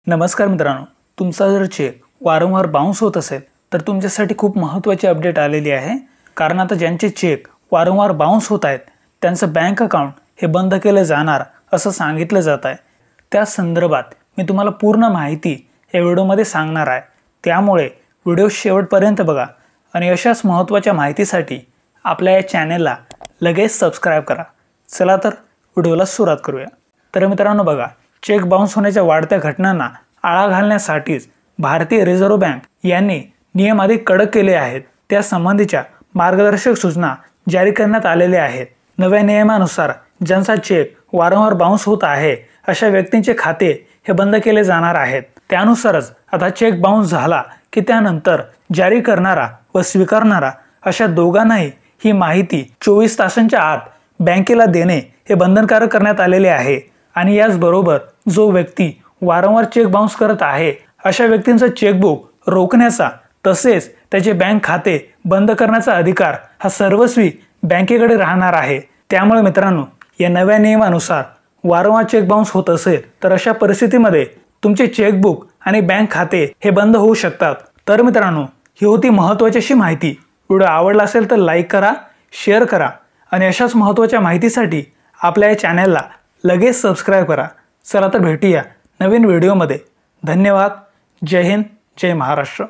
नमस्कार मित्रांनो, तुमचा जर चेक वारंवार बाउन्स होत असेल तर तुमच्यासाठी खूप महत्त्वाची अपडेट आलेली आहे। कारण आता ज्यांचे चेक वारंवार बाउन्स होत आहेत त्यांचं बँक अकाउंट हे बंद केले जाणार असं सांगितलं जात आहे। त्या संदर्भात मी तुम्हाला पूर्ण माहिती या व्हिडिओमध्ये सांगणार आहे, त्यामुळे व्हिडिओ शेवटपर्यंत बघा आणि अशाच महत्त्वाच्या माहितीसाठी आपल्या या चॅनलला लगेच सबस्क्राइब करा। चला तर व्हिडिओला सुरुवात करूया। तर मित्रांनो बघा, चेक बाउन्स होण्याच्या वाढत्या घटनांना आळा घालण्यासाठीच भारतीय रिझर्व्ह बँक यांनी नियम अधिक कडक केले आहेत। त्या संबंधीच्या मार्गदर्शक सूचना जारी करण्यात आलेल्या आहेत। नव्या नियमानुसार ज्यांचा चेक वारंवार बाउन्स होत आहे अशा व्यक्तींचे खाते हे बंद केले जाणार आहेत। त्यानुसारच आता चेक बाउन्स झाला की त्यानंतर जारी करणारा व स्वीकारणारा अशा दोघांनाही ही माहिती 24 तासांच्या आत बँकेला देणे हे बंधनकारक करण्यात आलेले आहे। आणि याचबरोबर जो व्यक्ती वारंवार चेक बाउन्स करत आहे अशा व्यक्तींचं चेकबुक रोखण्याचा तसेच त्याचे बँक खाते बंद करण्याचा अधिकार हा सर्वस्वी बँकेकडे राहणार आहे। त्यामुळे मित्रांनो, या नव्या नियमानुसार वारंवार चेक बाउन्स होत असेल तर अशा परिस्थितीमध्ये तुमचे चेकबुक आणि बँक खाते हे बंद होऊ शकतात। तर मित्रांनो, ही होती महत्त्वाची अशी माहिती। व्हिडिओ आवडला असेल तर लाईक करा, शेअर करा आणि अशाच महत्त्वाच्या माहितीसाठी आपल्या या चॅनलला लगेच सबस्क्राइब करा। चला तर भेटूया नवीन व्हिडिओमध्ये। धन्यवाद। जय हिंद, जय महाराष्ट्र।